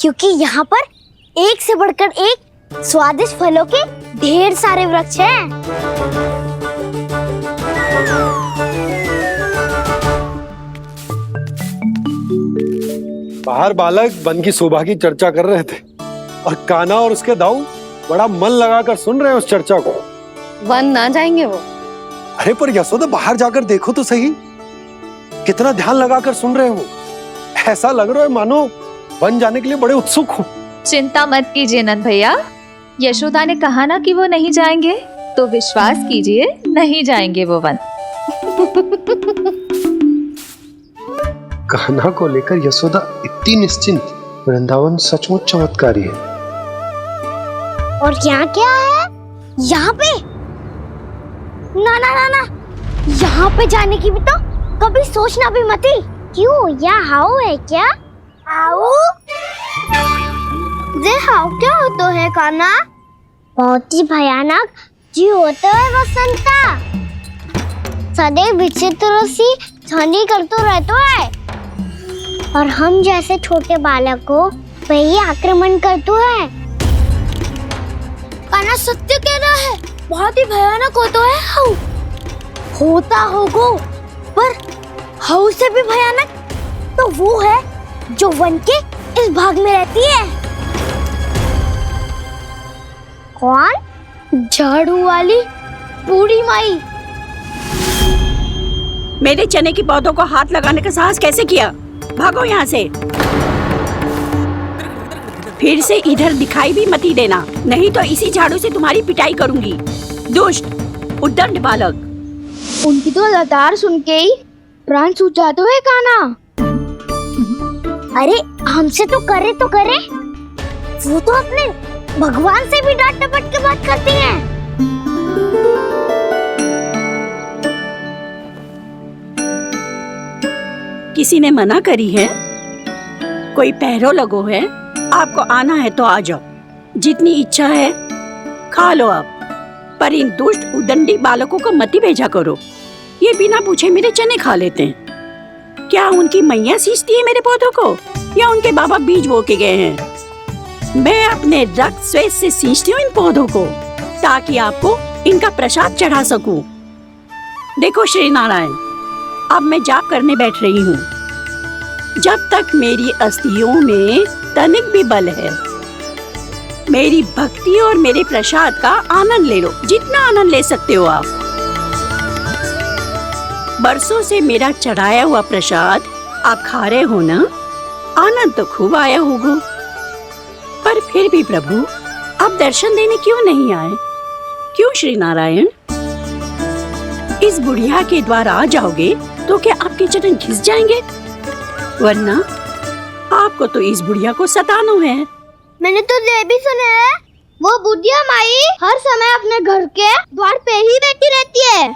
क्योंकि यहाँ पर एक से बढ़कर एक स्वादिष्ट फलों के ढेर सारे वृक्ष हैं। बाहर बालक वन की शोभा की चर्चा कर रहे थे और कान्हा और उसके दाऊ बड़ा मन लगाकर सुन रहे हैं उस चर्चा को। वन ना जाएंगे वो? अरे पर यशोदा बाहर जाकर देखो तो सही, कितना ध्यान लगाकर सुन रहे हो। ऐसा लग रहा है मानो वन जाने के लिए बड़े उत्सुक हो। चिंता मत कीजिए नंद भैया, यशोदा ने कहा ना कि वो नहीं जाएंगे, तो विश्वास कीजिए नहीं जाएंगे वो वन। कान्हा को लेकर यशोदा इतनी निश्चिंत, वृंदावन सचमुच चमत्कारी है। और यहाँ क्या है? यहाँ पे ना ना ना ना, यहाँ पे जाने की भी तो कभी सोचना भी मत ही। क्यों, यहाँ हाउ है क्या? हाउ? ये हाउ क्या होता है कान्हा? बहुत ही भयानक जी होता है वसंता, सदैव विचित्र सी ध्वनि करते रहता है और हम जैसे छोटे बालक को वही आक्रमण करते हैं। कान्हा सत्य कह रहा है, बहुत ही भयानक होता है हाउ। होता होगा, पर हाउ से भी भयानक तो वो है जो वन के इस भाग में रहती है। कौन? झाड़ू वाली बूढ़ी माई। मेरे चने की पौधों को हाथ लगाने का साहस कैसे किया? भागो यहाँ से, फिर से इधर दिखाई भी मत ही देना, नहीं तो इसी झाड़ू से तुम्हारी पिटाई करूंगी। दुष्ट उद्दंड बालक। उनकी तो लतार सुन के ही प्राण सूझ जाते हैं कान्हा। अरे हमसे तो करे, वो तो अपने भगवान से भी डांट डपट के बात करती हैं। किसी ने मना करी है? कोई पहरो लगो है? आपको आना है तो आ जाओ, जितनी इच्छा है खा लो आप, पर इन दुष्ट उदंडी बालकों को मत ही भेजा करो। ये बिना पूछे मेरे चने खा लेते हैं। क्या उनकी मैया सींचती है मेरे पौधों को, या उनके बाबा बीज बो के गए हैं? मैं अपने रक्त स्वेद से सींचती हूँ इन पौधों को, ताकि आपको इनका प्रसाद चढ़ा सकूं। देखो श्री नारायण, अब मैं जाप करने बैठ रही हूँ। जब तक मेरी अस्थियों में तनिक भी बल है, मेरी भक्ति और मेरे प्रसाद का आनंद ले लो, जितना आनंद ले सकते हो आप। बरसों से मेरा चढ़ाया हुआ प्रसाद आप खा रहे हो ना, आनंद तो खूब आया होगा। पर फिर भी प्रभु, आप दर्शन देने क्यों नहीं आए? क्यों श्री नारायण? इस बुढ़िया के द्वार आ जाओगे तो क्या आपके चरण घिस जाएंगे? वरना आपको तो इस बुढ़िया को सताना है। मैंने तो ये भी सुना है, वो बुढ़िया माई हर समय अपने घर के द्वार पे ही बैठी रहती है।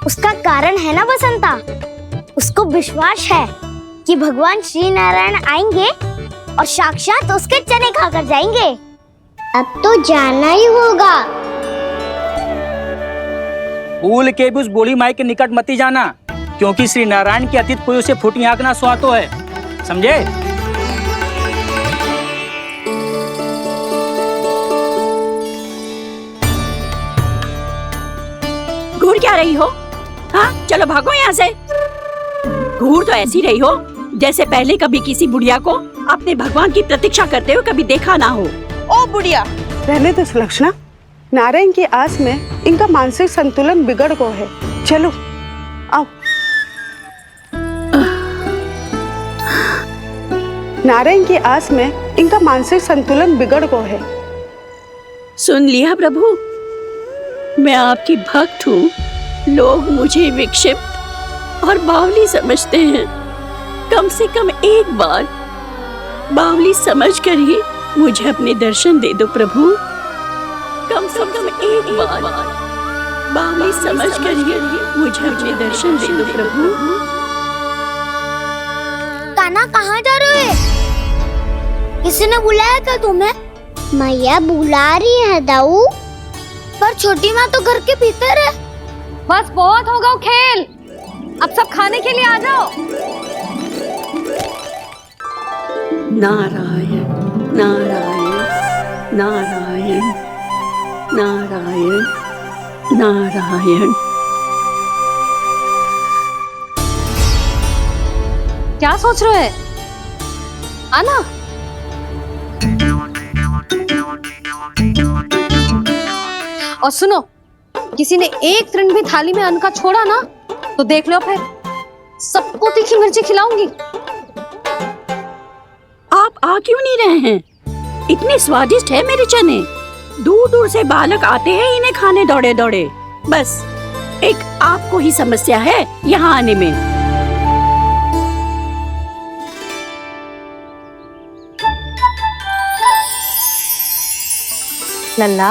उसका कारण है ना बसंता, उसको विश्वास है कि भगवान श्री नारायण आएंगे और साक्षात उसके चने खाकर जाएंगे। अब तो जाना ही होगा। भूल के भी उस बूढ़ी माई के निकट मत ही जाना, क्योंकि श्री नारायण की अतीत पुरुष से फूटी आंख ना सुहातो है, समझे? घूर क्या रही हो? हाँ, चलो भागो यहाँ से। घूर तो ऐसी रही हो जैसे पहले कभी किसी बुढ़िया को अपने भगवान की प्रतीक्षा करते हुए कभी देखा ना हो। ओ बुढ़िया, पहले तो सुलक्षणा, नारायण की आस में इनका मानसिक संतुलन बिगड़ गया है। चलो आओ। नारायण की आस में इनका मानसिक संतुलन बिगड़ गया है। सुन लिया प्रभु, मैं आपकी भक्त हूँ। लोग मुझे विक्षिप्त और बावली समझते हैं। कम से कम एक बार बावली समझकर ही मुझे अपने दर्शन दे दो प्रभु। कम से कम एक बार बावली समझकर ही मुझे अपने दर्शन दे दो प्रभु। कान्हा कहाँ जा रहे हो? किसी ने बुलाया क्या तुम्हें? मैया बुला रही है दाऊ, पर छोटी माँ तो घर के भीतर है। बस बहुत होगा वो खेल, अब सब खाने के लिए आ जाओ। नारायण नारायण नारायण नारायण नारायण। क्या सोच रहे हैं? आना। और सुनो, किसी ने एक फ्रेंड भी थाली में अन्न का छोड़ा ना तो देख लो, फिर सबको तीखी मिर्ची खिलाऊंगी। आप आ क्यों नहीं रहे हैं? इतने स्वादिष्ट है मेरे चने। दूर दूर से बालक आते हैं इन्हें खाने दौड़े दौड़े। बस एक आपको ही समस्या है यहाँ आने में। लल्ला,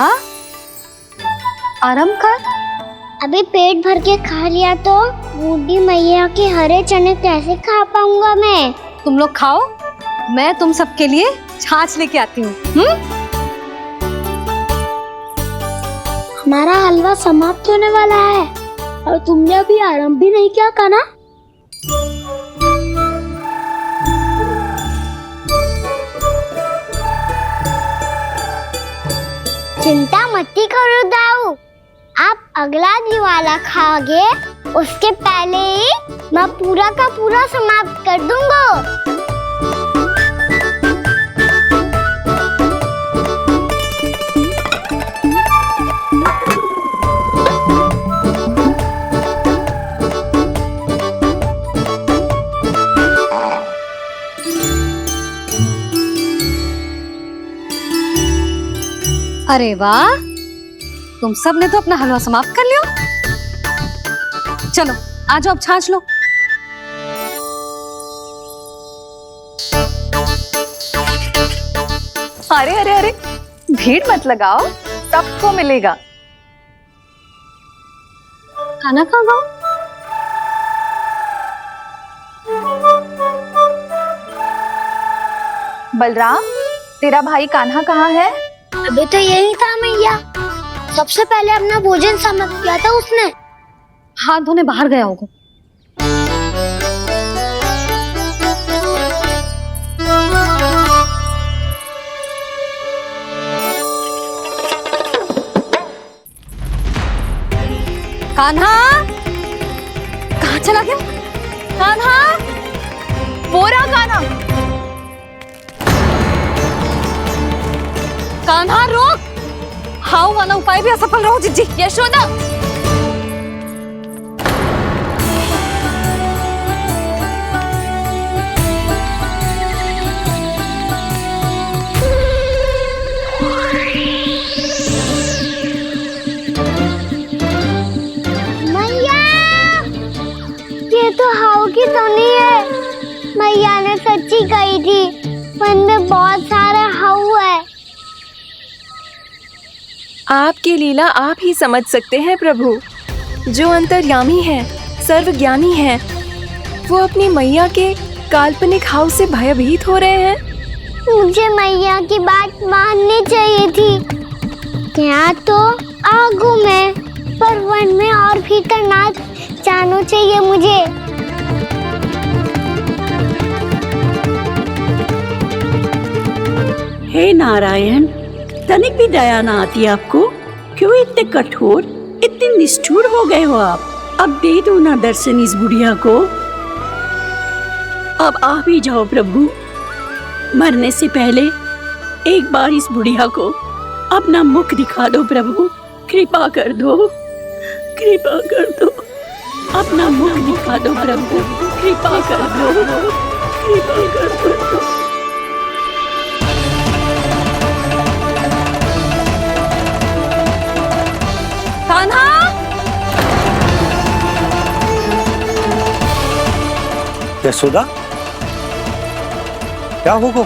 आराम कर। अभी पेट भर के खा लिया तो बूढ़ी मैया के हरे चने कैसे खा पाऊंगा मैं? तुम लोग खाओ, मैं तुम सबके लिए छाछ लेके आती हूँ। हमारा हलवा समाप्त होने वाला है और तुमने अभी आराम भी नहीं किया कान्हा। चिंता मत करो दाऊ, आप अगला दिवाला खाओगे उसके पहले ही मैं पूरा का पूरा समाप्त कर दूंगा। अरे वाह, तुम सब ने तो अपना हलवा समाप्त कर लिया। चलो आ जाओ, अब छाछ लो। अरे अरे अरे, भीड़ मत लगाओ, सबको मिलेगा। खाना खा गो। बलराम, तेरा भाई कान्हा कहाँ है? अभी तो यही था मैया, सबसे पहले अपना भोजन समाप्त किया था उसने। हाथ धोने बाहर गया होगा। कान्हा, कहाँ चला गया? कान्हा, बोरा कान्हा। कान्हा रोक, हाउ वाला उपाय भी असफल रहो जिज्जी। यशोदा, मैया, ये तो हाउ की धुनी है। मैया ने सच्ची कही थी, वन में बहुत सारे हाउ है। आपकी लीला आप ही समझ सकते हैं प्रभु। जो अंतर्यामी है, सर्वज्ञानी है, वो अपनी मैया के काल्पनिक हाव से भयभीत हो रहे हैं। मुझे मैया की बात माननी चाहिए थी। यहाँ तो आगू में, पर वन में और भीतर ना जाना चाहिए मुझे। हे नारायण, तनिक भी दया ना आती आपको? क्यों इतने कठोर, इतने निष्ठुर हो गए हो आप? अब दे दो ना दर्शन इस बुढ़िया को। अब आ भी जाओ प्रभु, मरने से पहले एक बार इस बुढ़िया को अपना मुख दिखा दो प्रभु। कृपा कर दो, कृपा कर दो, अपना मुख दिखा दो प्रभु। कृपा कर दो, कृपा कर दो। कान्हा, यशोदा, क्या होगा?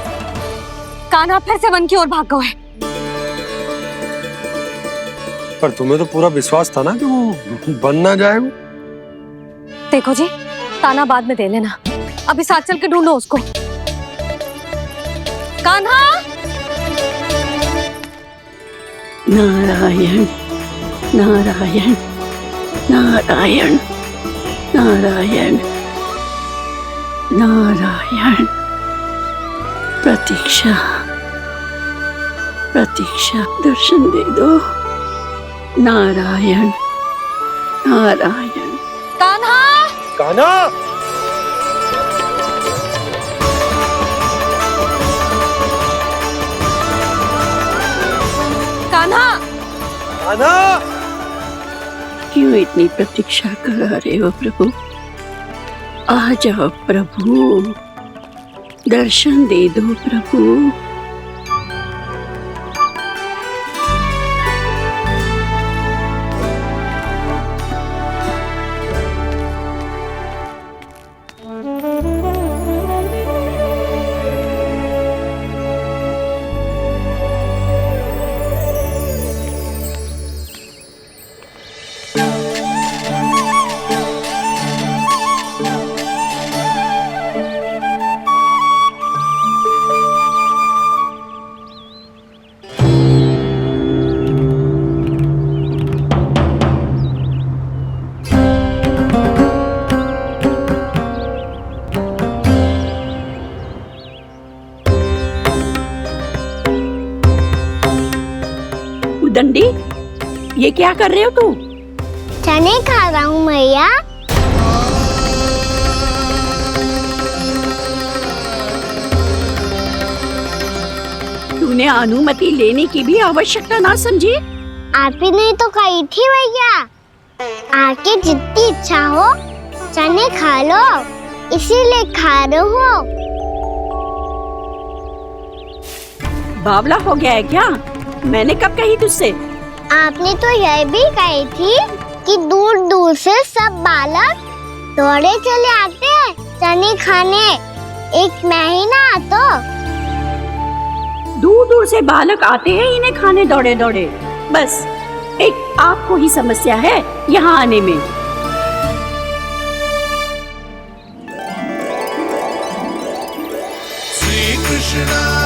कान्हा फिर से वन की ओर भाग गया है। पर तुम्हें तो पूरा विश्वास था ना कि वो बन ना जाए। वो देखो जी, ताना बाद में दे लेना, अभी साथ चल के ढूंढो उसको। कान्हा, नारायण नारायण नारायण नारायण नारायण। प्रतीक्षा प्रतीक्षा, दर्शन दे दो। नारायण नारायण। कान्हा, कान्हा, कान्हा, कान्हा। क्यों इतनी प्रतीक्षा करा रहे हो प्रभु? आ जाओ प्रभु, दर्शन दे दो प्रभु। दंडी, ये क्या कर रहे हो तू? चने खा रहा हूँ मैया। तूने अनुमति लेने की भी आवश्यकता ना समझी? आप ही ने तो कही थी भैया, आके जितनी इच्छा हो चने खा लो, इसीलिए खा रहे हो। बावला हो गया है क्या? मैंने कब कही तुझसे? आपने तो यह भी कही थी कि दूर दूर से सब बालक दौड़े चले आते हैं चने खाने, एक महीना तो दूर दूर से बालक आते हैं इन्हें खाने दौड़े दौड़े। बस एक आपको ही समस्या है यहाँ आने में। श्री कृष्ण